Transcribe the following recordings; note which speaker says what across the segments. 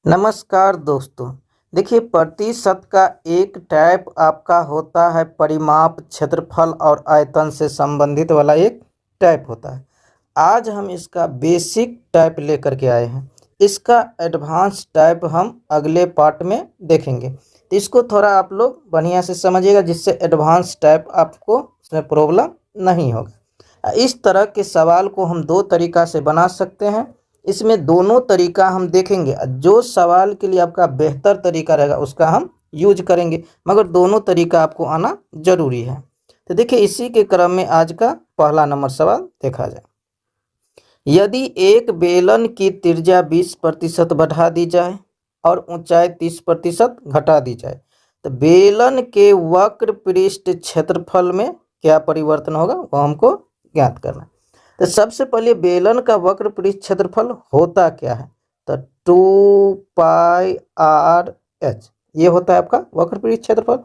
Speaker 1: नमस्कार दोस्तों। देखिए, प्रतिशत का एक टाइप आपका होता है परिमाप, क्षेत्रफल और आयतन से संबंधित वाला एक टाइप होता है। आज हम इसका बेसिक टाइप लेकर के आए हैं। इसका एडवांस टाइप हम अगले पार्ट में देखेंगे, तो इसको थोड़ा आप लोग बढ़िया से समझिएगा, जिससे एडवांस टाइप आपको उसमें प्रॉब्लम नहीं होगा। इस तरह के सवाल को हम दो तरीका से बना सकते हैं। इसमें दोनों तरीका हम देखेंगे। जो सवाल के लिए आपका बेहतर तरीका रहेगा उसका हम यूज करेंगे, मगर दोनों तरीका आपको आना जरूरी है। तो देखिए, इसी के क्रम में आज का पहला नंबर सवाल देखा जाए। यदि एक बेलन की त्रिज्या 20% बढ़ा दी जाए और ऊंचाई 30% घटा दी जाए, तो बेलन के वक्र पृष्ठ क्षेत्रफल में क्या परिवर्तन होगा, वो हमको ज्ञात करना है। तो सबसे पहले बेलन का वक्र पृष्ठ क्षेत्रफल होता क्या है, तो 2πr/h ये होता है आपका वक्र पृष्ठ क्षेत्रफल।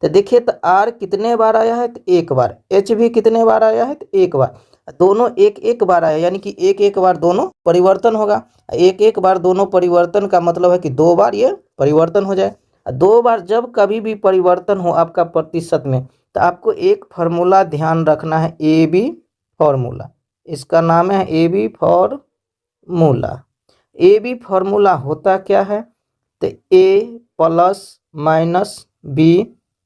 Speaker 1: तो देखिए, तो r कितने बार आया है, तो एक बार। h भी कितने बार आया है, तो एक बार। दोनों एक एक बार आया, यानी कि एक एक बार दोनों परिवर्तन होगा। एक एक बार दोनों परिवर्तन का मतलब है कि दो बार ये परिवर्तन हो जाए। दो बार जब कभी भी परिवर्तन हो आपका प्रतिशत में, तो आपको एक फार्मूला ध्यान रखना है, ए बी फार्मूला। इसका नाम है A B formula. A B formula होता क्या है, तो A plus minus B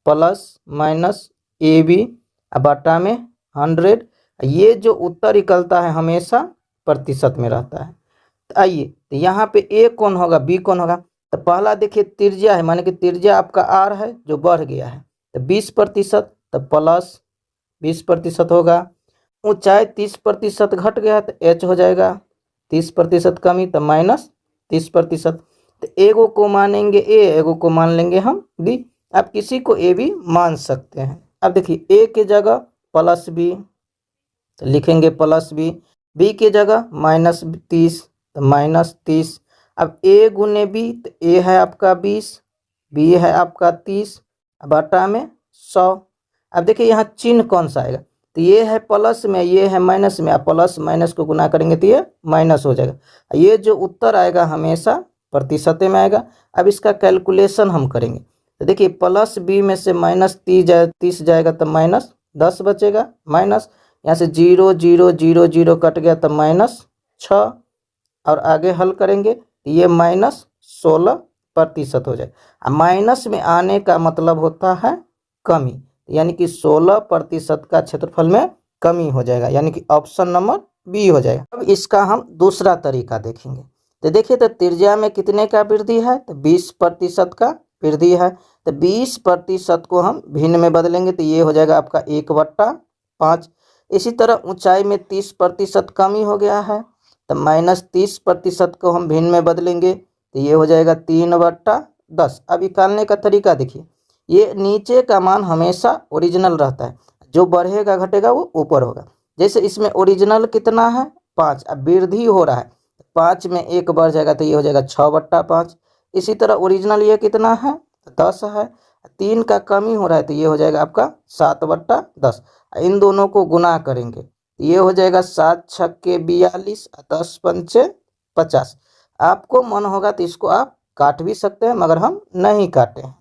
Speaker 1: plus minus A B बटा में 100। ये जो उत्तर निकलता है हमेशा प्रतिशत में रहता है। तो आइए, तो यहाँ पे ए कौन होगा, बी कौन होगा। तो पहला देखिए, त्रिज्या है, माने कि त्रिज्या आपका आर है जो बढ़ गया है, तो 20%, तो प्लस 20% होगा। ऊंचाई 30% घट गया तो एच हो जाएगा, 30% कमी तो माइनस 30%। तो एगो को मानेंगे ए, एगो को मान लेंगे हम बी। आप किसी को ए भी मान सकते हैं। अब देखिए, ए के जगह प्लस बी, तो लिखेंगे प्लस बी। बी के जगह -30, तो -30। अब ए गुने बी, तो ए है आपका 20, बी है आपका 30, बटा में 100। अब देखिए, यहाँ चिन्ह कौन सा आएगा, तो ये है प्लस में, ये है माइनस में। आप प्लस माइनस को गुना करेंगे तो ये माइनस हो जाएगा। ये जो उत्तर आएगा हमेशा प्रतिशत में आएगा। अब इसका कैलकुलेशन हम करेंगे, तो देखिए, प्लस बी में से -30 जाएगा तो -10 बचेगा। माइनस यहाँ से 0 0 0 0 कट गया तो -6, और आगे हल करेंगे तो ये -16% हो जाए। माइनस में आने का मतलब होता है कमी, यानी कि 16% का क्षेत्रफल में कमी हो जाएगा, यानी कि ऑप्शन नंबर बी हो जाएगा। अब इसका हम दूसरा तरीका देखेंगे। तो देखिए, तो त्रिज्या में कितने का वृद्धि है, तो 20% का वृद्धि है। तो 20% को हम भिन्न में बदलेंगे तो ये हो जाएगा आपका 1/5। इसी तरह ऊंचाई में 30% कमी हो गया है, तो -30% को हम भिन्न में बदलेंगे तो ये हो जाएगा 3/10। अब निकालने का तरीका देखिए, ये नीचे का मान हमेशा ओरिजिनल रहता है, जो बढ़ेगा घटेगा वो ऊपर होगा। जैसे इसमें ओरिजिनल कितना है, 5। अब वृद्धि हो रहा है, 5 में 1 बढ़ जाएगा तो ये हो जाएगा 6/5। इसी तरह ओरिजिनल ये कितना है, 10 है। 3 का कमी हो रहा है तो ये हो जाएगा आपका 7/10। इन दोनों को गुना करेंगे तो ये हो जाएगा 7 छक्के 42, 10 पंचे 50। आपको मन होगा तो इसको आप काट भी सकते हैं, मगर हम नहीं काटे हैं।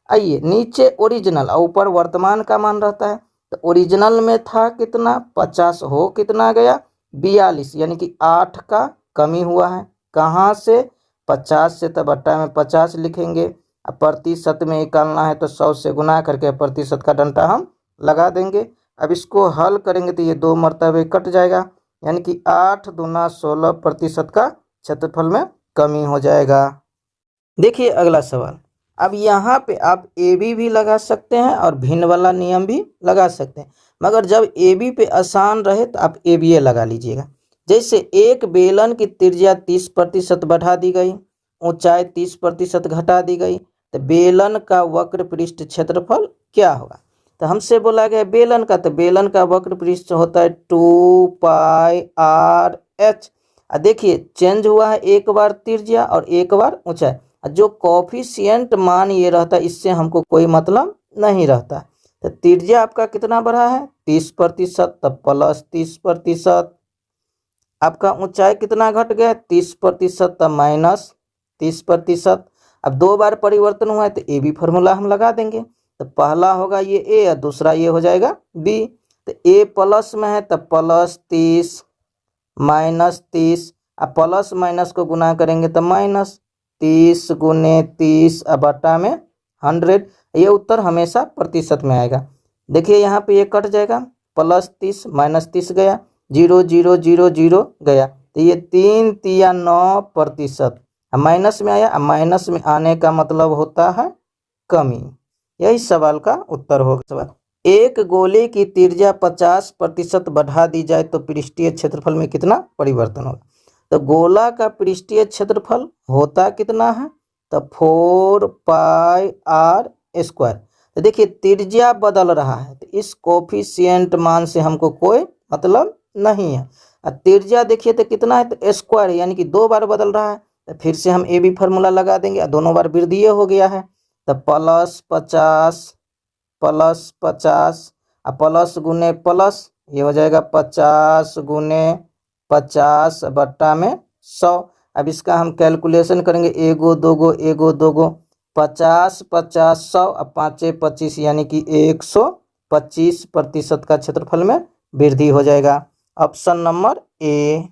Speaker 1: आइए, नीचे ओरिजिनल और ऊपर वर्तमान का मान रहता है। तो ओरिजिनल में था कितना, 50, हो कितना गया 42, यानी कि 8 का कमी हुआ है। कहाँ से, 50 से, तो बट्टा में 50 लिखेंगे। अब प्रतिशत में निकालना है तो 100 से गुना करके प्रतिशत का डंडा हम लगा देंगे। अब इसको हल करेंगे तो ये 2 मरतबे कट जाएगा, यानी कि 8 दूना 16% का क्षेत्रफल में कमी हो जाएगा। देखिए अगला सवाल। अब यहाँ पे आप ए बी भी लगा सकते हैं और भिन्न वाला नियम भी लगा सकते हैं, मगर जब ए बी पे आसान रहे तो आप ए बी ए लगा लीजिएगा। जैसे एक बेलन की त्रिज्या 30% बढ़ा दी गई, ऊंचाई 30% घटा दी गई, तो बेलन का वक्र पृष्ठ क्षेत्रफल क्या होगा। तो हमसे बोला गया बेलन का, तो बेलन का वक्र पृष्ठ होता है 2πr/h। देखिए, चेंज हुआ है, एक बार त्रिज्या और एक बार ऊंचाई। जो कॉफिशिएंट मान ये रहता है इससे हमको कोई मतलब नहीं रहता। तो त्रिज्या आपका कितना बढ़ा है, 30%, तब प्लस 30%। आपका ऊंचाई कितना घट गया, 30%, तब 30%। अब 2 बार परिवर्तन हुआ है तो ए बी फार्मूला हम लगा देंगे। तो पहला होगा ये ए और दूसरा ये हो जाएगा बी। तो ए प्लस में है तो +30 -30, अब प्लस माइनस को गुना करेंगे तो -30 × 30 बटा में 100। ये उत्तर हमेशा प्रतिशत में आएगा। देखिए यहाँ पे ये कट जाएगा, +30 -30 गया, 0 0 0 0 गया, तो ये 3 तिया 9%। माइनस में आया, अब माइनस में आने का मतलब होता है कमी। यही सवाल का उत्तर होगा। सवाल, एक गोले की त्रिज्या 50% बढ़ा दी जाए तो पृष्ठीय क्षेत्रफल में कितना परिवर्तन होगा। तो गोला का पृष्ठीय क्षेत्रफल होता कितना है, तो 4πr²। तो देखिए त्रिज्या बदल रहा है तो इस कोफिशिएंट मान से हमको कोई मतलब नहीं है। त्रिज्या देखिए तो कितना है, तो स्क्वायर, यानी कि 2 बार बदल रहा है। तो फिर से हम ए बी फार्मूला लगा देंगे, दोनों बार वृद्धि हो गया है। तो +50 अब प्लस गुने प्लस, ये हो जाएगा 50 × 50 बटा में 100। अब इसका हम कैलकुलेशन करेंगे, एगो दोगो 50 50 100, अब 5 25, यानी कि 125% का क्षेत्रफल में वृद्धि हो जाएगा। Option number A.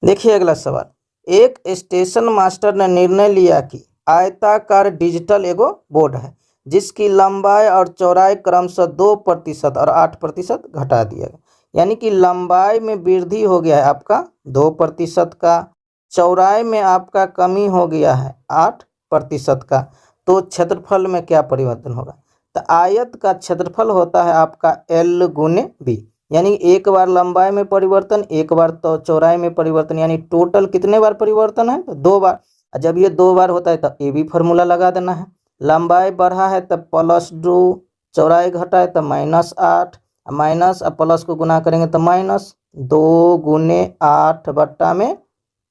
Speaker 1: देखिए अगला सवाल, एक स्टेशन मास्टर ने निर्णय लिया कि आयताकार डिजिटल एगो बोर्ड है जिसकी लंबाई और चौड़ाई क्रमशः 2% और 8% घटा दिया गया। यानी कि लंबाई में वृद्धि हो गया है आपका 2% का, चौड़ाई में आपका कमी हो गया है 8% का। तो क्षेत्रफल में क्या परिवर्तन होगा। तो आयत का क्षेत्रफल होता है आपका L × B, यानी एक बार लंबाई में परिवर्तन, एक बार तो चौड़ाई में परिवर्तन, यानी टोटल कितने बार परिवर्तन है, तो 2 बार। जब ये 2 बार होता है तो ए बी फार्मूला लगा देना है। लंबाई बढ़ा है तो +2, चौड़ाई घटा है तो -8, माइनस अब प्लस को गुना करेंगे तो -2 × 8 बटा में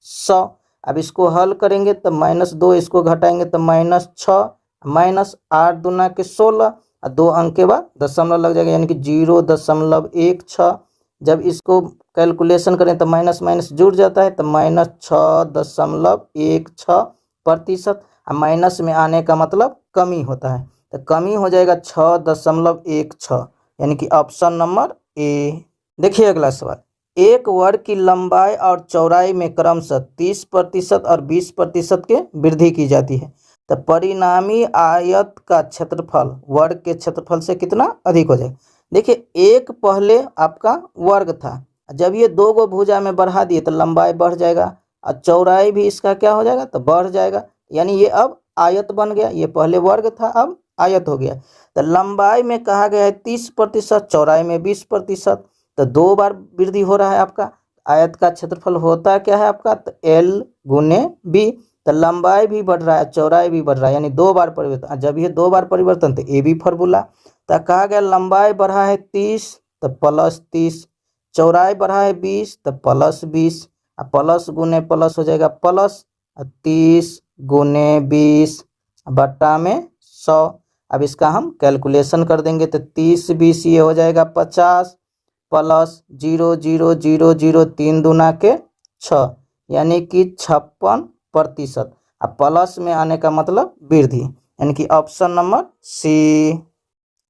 Speaker 1: 100। अब इसको हल करेंगे तो -2, इसको घटाएंगे तो -6, -8 दूना के 16, 2 अंक के बाद दशमलव लग जाएगा, यानी कि 0.16। जब इसको कैलकुलेशन करें तो माइनस माइनस जुड़ जाता है तो -6.16%। माइनस में आने का मतलब कमी होता है, तो कमी हो जाएगा 6.16, यानी कि ऑप्शन नंबर ए। देखिए अगला सवाल, एक वर्ग की लंबाई और चौड़ाई में क्रमशः 30% और 20% के वृद्धि की जाती है। तो परिणामी आयत का क्षेत्रफल वर्ग के क्षेत्रफल से कितना अधिक हो जाएगा। देखिए एक पहले आपका वर्ग था, जब ये 2 गो भुजा में बढ़ा दिए तो लंबाई बढ़ जाएगा और चौड़ाई भी इसका क्या हो जाएगा, तो बढ़ जाएगा, यानी ये अब आयत बन गया। ये पहले वर्ग था अब आयत हो गया। तो लंबाई में कहा गया है 30%, चौड़ाई में 20%, तो 2 बार वृद्धि हो रहा है आपका। आयत का क्षेत्रफल होता क्या है आपका, तो L × B। तो लंबाई भी बढ़ रहा है, चौड़ाई भी बढ़ रहा है, यानी 2 बार परिवर्तन। जब ये 2 बार परिवर्तन तो ए बी फार्मूला। तो कहा गया लंबाई बढ़ा है 30 तो +30, चौड़ाई बढ़ा है 20 तो +20, प्लस गुने प्लस हो जाएगा प्लस 30 × 20 बटा में 100। अब इसका हम कैलकुलेशन कर देंगे तो 30 20 ये हो जाएगा 50, प्लस 0 0 0 0 3 दूना के 6, यानी कि 56%। अब प्लस में आने का मतलब वृद्धि, यानी कि ऑप्शन नंबर सी।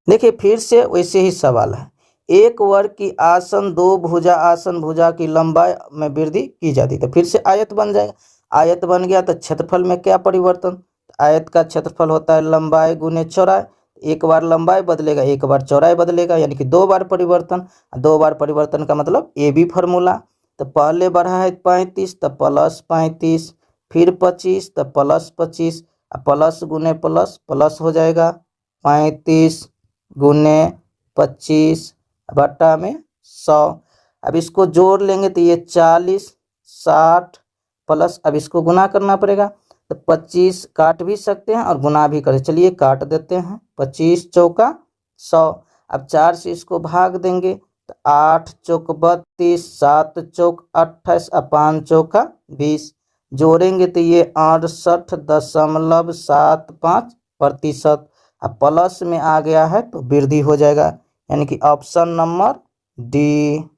Speaker 1: देखिए फिर से वैसे ही सवाल है, एक वर्ग की आसन 2 भुजा आसन भुजा की लंबाई में वृद्धि की जाती, तो फिर से आयत बन जाएगा। आयत बन गया तो क्षेत्रफल में क्या परिवर्तन, आयत का क्षेत्रफल होता है लंबाई गुने चौड़ाई। एक बार लंबाई बदलेगा, एक बार चौड़ाई बदलेगा, यानी कि 2 बार परिवर्तन। 2 बार परिवर्तन का मतलब ए बी फार्मूला। तो पहले बढ़ा है 35 तो +35, फिर 25 तो +25, प्लस गुने प्लस प्लस हो जाएगा 35 × 25 बटा में 100। अब इसको जोड़ लेंगे तो ये 40 60 प्लस, अब इसको गुना करना पड़ेगा तो 25 काट भी सकते हैं और गुना भी करें। चलिए काट देते हैं, 25 चौका 100। अब 4 से इसको भाग देंगे तो 8 चौक 32, 7 चौक 28, 5 चौका 20। जोड़ेंगे तो ये 68.75%। अब प्लस में आ गया है तो वृद्धि हो जाएगा, यानी कि ऑप्शन नंबर डी।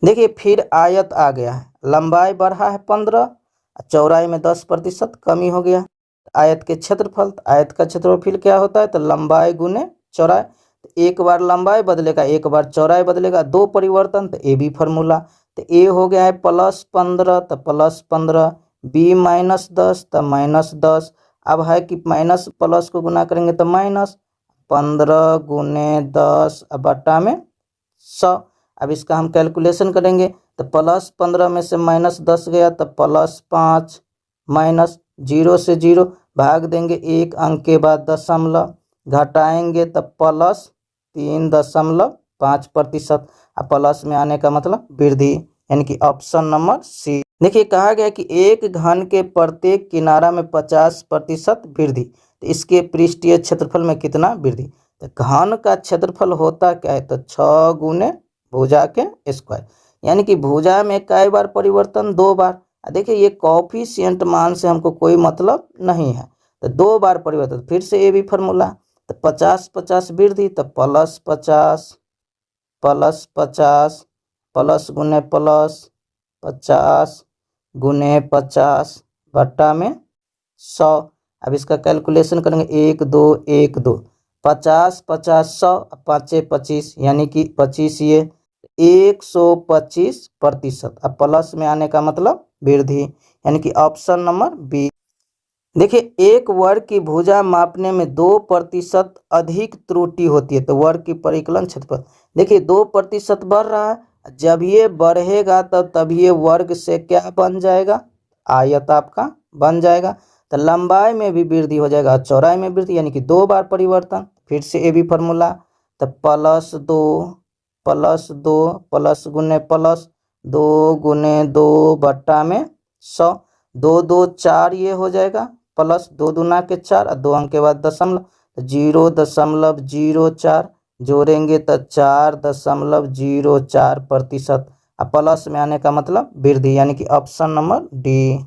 Speaker 1: देखिए फिर आयत आ गया है, लंबाई बढ़ा है 15 चौड़ाई में 10% कमी हो गया। आयत के क्षेत्रफल, तो आयत का क्षेत्रफल फिर क्या होता है, तो लंबाई गुने चौड़ाई। तो एक बार लंबाई बदलेगा, एक बार चौड़ाई बदलेगा, दो परिवर्तन, तो ए बी फार्मूला। तो ए हो गया है +15, तो +15, बी -10, तो -10। अब है कि माइनस प्लस को गुना करेंगे तो माइनस 15 गुने 10 बटा में 100। अब इसका हम कैलकुलेशन करेंगे तो +15 में से -10 गया तो +5, माइनस 0 से 0 भाग देंगे, एक अंक के बाद दशमलव, घटाएंगे तो +3.5%। अब प्लस में आने का मतलब वृद्धि, यानी कि ऑप्शन नंबर सी। देखिए कहा गया कि एक घन के प्रत्येक किनारा में 50% वृद्धि, तो इसके पृष्ठीय क्षेत्रफल में कितना वृद्धि। तो घन का क्षेत्रफल होता क्या है, तो 6 गुने भुजा के स्क्वायर, यानी कि भुजा में कई बार परिवर्तन, 2 बार। देखिए ये कोएफिशिएंट मान से हमको कोई मतलब नहीं है, तो 2 बार परिवर्तन। फिर से ये भी फार्मूला, तो 50 वृद्धि, तो +50 +50 प्लस गुने प्लस 50 गुने 50 बट्टा में 100। अब इसका कैलकुलेशन करेंगे, 1 2 1 2 50 50 100, 5 25, यानी कि 25 ये 125%। अब प्लस में आने का मतलब वृद्धि, यानी कि ऑप्शन नंबर बी। देखिए एक वर्ग की भुजा मापने में 2% अधिक त्रुटि होती है, तो वर्ग की परिकलन क्षेत्रफल। देखिए 2% बढ़ रहा है, जब ये बढ़ेगा तब ये वर्ग से क्या बन जाएगा, आयत आपका बन जाएगा। तो लंबाई में भी वृद्धि हो जाएगा, चौड़ाई में वृद्धि, यानी कि 2 बार परिवर्तन। फिर से ये भी फार्मूला, तो +2 प्लस गुने प्लस 2 गुने 2 बट्टा में 100, 2 2 4 ये हो जाएगा, प्लस 2 दूना के 4 और 2 अंक के बाद दशमलव, 0.04 जोड़ेंगे तो 4.04%। अब प्लस में आने का मतलब वृद्धि, यानी कि ऑप्शन नंबर डी।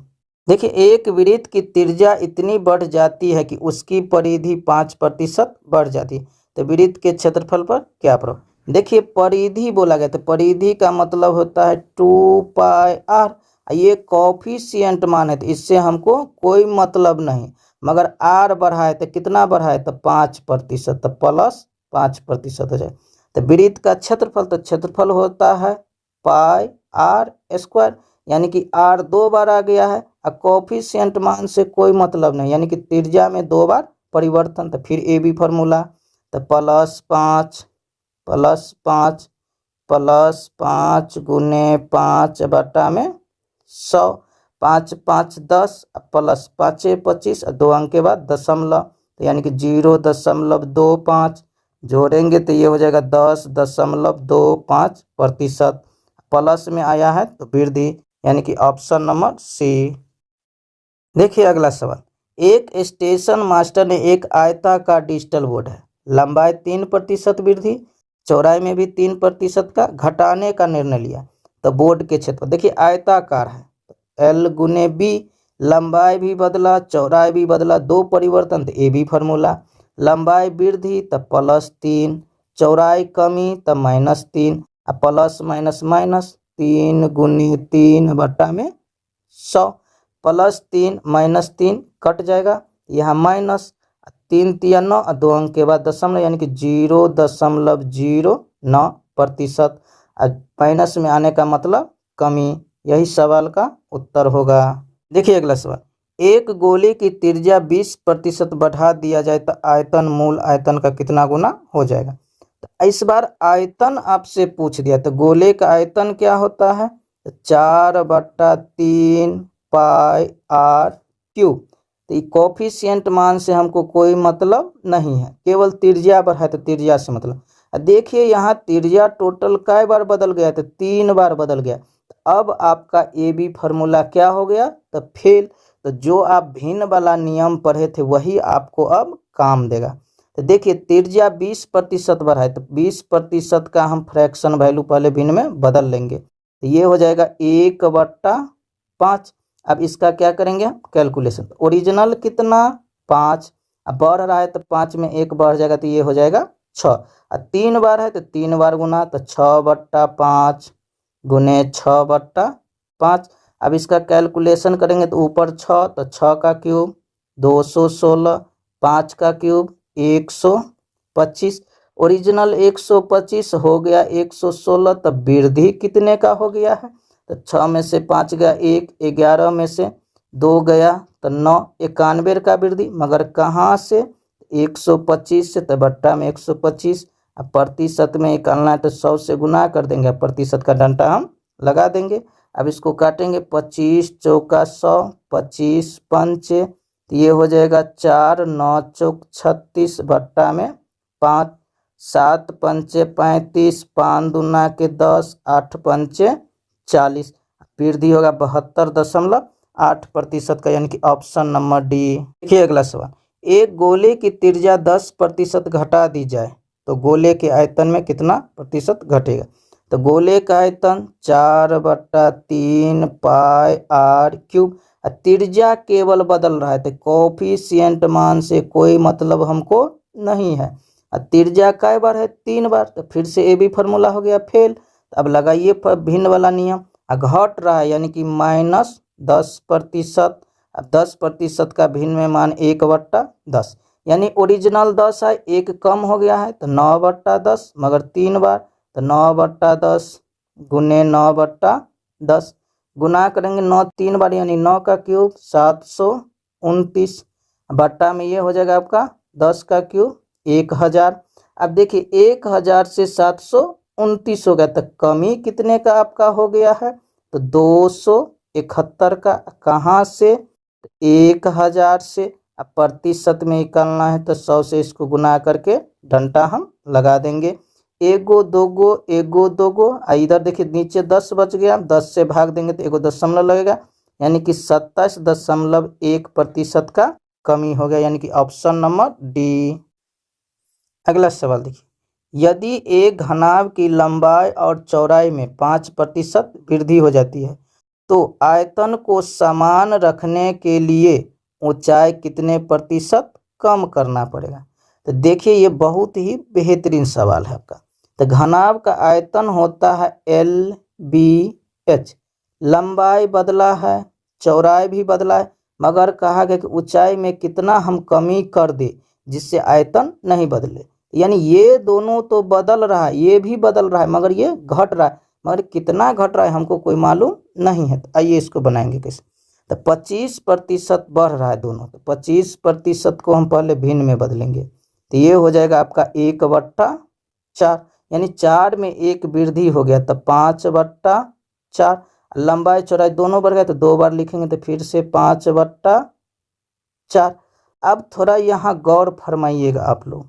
Speaker 1: देखिए एक वृत्त की त्रिज्या इतनी बढ़ जाती है कि उसकी परिधि 5% बढ़ जाती है, तो वृत्त के क्षेत्रफल पर क्या प्रभाव। देखिए परिधि बोला गया, तो परिधि का मतलब होता है 2πr। ये कोएफिशिएंट मान है, तो इससे हमको कोई मतलब नहीं, मगर आर बढ़ा है तो कितना बढ़ा है, तो 5%, तो +5% हो जाए। तो वृत्त का क्षेत्रफल, तो क्षेत्रफल होता है πr², यानी कि r 2 बार आ गया है, और कोएफिशिएंट मान से कोई मतलब नहीं, यानी कि त्रिज्या में 2 बार परिवर्तन। तो फिर ए बी फार्मूला, तो +5 +5 गुने 5 बटा में 100, 5 5 10 प्लस 5 25 और 2 अंक के बाद दशमलव, तो यानी कि 0.25 जोड़ेंगे तो ये हो जाएगा 10.25%। प्लस में आया है तो वृद्धि, यानी कि ऑप्शन नंबर सी। देखिए अगला सवाल, एक स्टेशन मास्टर ने एक आयताकार डिजिटल बोर्ड है, लंबाई 3% वृद्धि, चौड़ाई में भी 3% का घटाने का निर्णय लिया। तो बोर्ड के क्षेत्र, देखिए आयताकार है, L गुने बी, लंबाई भी बदला चौड़ाई भी बदला, 2 परिवर्तन, तो ए बी फार्मूला। लंबाई वृद्धि तो +3, चौड़ाई कमी तो -3, प्लस माइनस माइनस 3 गुने 3 बटा में 100, +3 -3 कट जाएगा, यहाँ माइनस 3 3 9 और 2 अंक के बाद दशमलव, यानी कि 0.09%। माइनस में आने का मतलब कमी, यही सवाल का उत्तर होगा। देखिए अगला सवाल, एक गोले की त्रिज्या 20% बढ़ा दिया जाए तो आयतन मूल आयतन का कितना गुना हो जाएगा। तो इस बार आयतन आपसे पूछ दिया, तो गोले का आयतन क्या होता है, 4/3 πr³। तो ये कोएफिशिएंट मान से हमको कोई मतलब नहीं है, केवल त्रिज्या बढ़ा है तो त्रिज्या से मतलब। देखिए यहाँ त्रिज्या टोटल कई बार बदल गया, तो 3 बार बदल गया। अब आपका ए बी फार्मूला क्या हो गया, तो फेल। तो जो आप भिन्न वाला नियम पढ़े थे वही आपको अब काम देगा। तो देखिए त्रिज्या 20% बढ़ा है, तो 20% का हम फ्रैक्शन वैल्यू पहले भिन्न में बदल लेंगे, तो ये हो जाएगा 1/5। अब इसका क्या करेंगे कैलकुलेशन, ओरिजिनल कितना 5, अब बढ़ रहा है तो 5 में 1 बढ़ जाएगा, तो ये हो जाएगा 6, और 3 बार है तो 3 बार गुना, तो 6/5 गुने 6/5। अब इसका कैलकुलेशन करेंगे तो ऊपर 6 तो 6 का क्यूब 216, 5 का क्यूब 125, ओरिजिनल 125 हो गया 116, तब वृद्धि कितने का हो गया है? तो 6 में से 5 गया 1, 11 में से 2 गया तो 9, 91 का वृद्धि, मगर कहाँ से? 125 से, तो बट्टा में 125। अब प्रतिशत में निकालना है तो 100 से गुना कर देंगे, प्रतिशत का डंडा हम लगा देंगे। अब इसको काटेंगे, 25 चौका 100, 25 पंचे, तो ये हो जाएगा 4, 9 चौक 36, बट्टा में 5, 7 पंचे 35, 5 दूना के 10, 8 पंचे 40, वृद्धि होगा 72.8% का, यानी कि ऑप्शन नंबर डी। देखिए अगला सवाल, एक गोले की त्रिज्या 10% घटा दी जाए तो गोले के आयतन में कितना प्रतिशत घटेगा? तो गोले का आयतन 4/3 पाई r क्यूब, त्रिज्या केवल बदल रहा है तो कोफिशिएंट मान से कोई मतलब हमको नहीं है। त्रिज्या कै बार है? 3 बार, तो फिर से ये भी फार्मूला हो गया फेल। अब लगाइए भिन्न वाला नियम, घट रहा है यानी कि -10%। अब 10% का भिन्न में मान 1/10, यानी ओरिजिनल 10 है, एक कम हो गया है तो 9/10, मगर 3 बार तो 9/10 गुने 9/10, गुना करेंगे 9 3 बार यानी 9 का क्यूब 729, बट्टा में ये हो जाएगा आपका 10 का क्यूब 1000। अब देखिए 1000 से 729 हो गया तो कमी कितने का आपका हो गया है? तो 271 का। कहाँ से? 1000 से। अब प्रतिशत में निकालना है तो 100 से इसको गुना करके डंडा हम लगा देंगे। एगो दोगो एगो दोगो, इधर देखिए नीचे 10 बच गया, 10 से भाग देंगे तो एगो दशमलव लगेगा, यानी कि 27.1% का कमी हो गया, यानी कि ऑप्शन नंबर डी। अगला सवाल देखिए, यदि एक घनाभ की लंबाई और चौड़ाई में 5% वृद्धि हो जाती है तो आयतन को समान रखने के लिए ऊंचाई कितने प्रतिशत कम करना पड़ेगा? तो देखिए ये बहुत ही बेहतरीन सवाल है आपका। तो घनाभ का आयतन होता है LBH, लंबाई बदला है, चौड़ाई भी बदला है, मगर कहा गया कि ऊंचाई में कितना हम कमी कर दे जिससे आयतन नहीं बदले, यानी ये दोनों तो बदल रहा है, ये भी बदल रहा है, मगर ये घट रहा है, मगर कितना घट रहा है हमको कोई मालूम नहीं है। तो आइए इसको बनाएंगे कैसे। तो 25% बढ़ रहा है दोनों, तो 25% को हम पहले भिन्न में बदलेंगे, तो ये हो जाएगा आपका 1/4, यानी 4 में एक वृद्धि हो गया तो 5/4। लंबाई चौड़ाई दोनों बढ़ गए तो 2 बार लिखेंगे तो फिर से 5/4। अब थोड़ा यहाँ गौर फरमाइएगा आप लोग,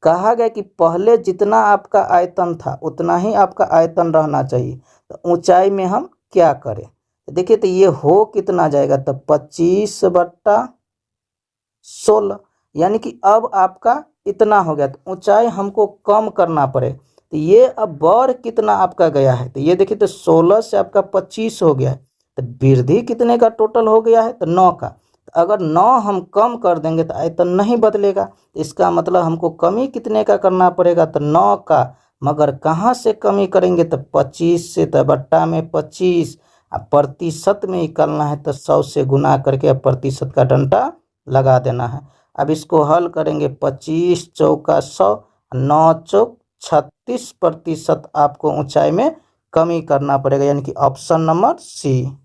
Speaker 1: कहा गया कि पहले जितना आपका आयतन था उतना ही आपका आयतन रहना चाहिए, तो ऊंचाई में हम क्या करें? तो देखिए तो ये हो कितना जाएगा? तो 25/16, यानी कि अब आपका इतना हो गया तो ऊंचाई हमको कम करना पड़े, तो ये अब बढ़ कितना आपका गया है? तो ये देखिए तो 16 से आपका 25 हो गया है, तो वृद्धि कितने का टोटल हो गया है? तो 9 का। तो अगर 9 हम कम कर देंगे तो आयतन नहीं बदलेगा, इसका मतलब हमको कमी कितने का करना पड़ेगा? तो 9 का, मगर कहाँ से कमी करेंगे? तो 25 से, तो बट्टा में 25। अब प्रतिशत में निकालना है तो 100 से गुना करके अब प्रतिशत का डंडा लगा देना है। अब इसको हल करेंगे, 25 चौका 100, 9 चौक 36% आपको ऊंचाई में कमी करना पड़ेगा, यानी कि ऑप्शन नंबर सी।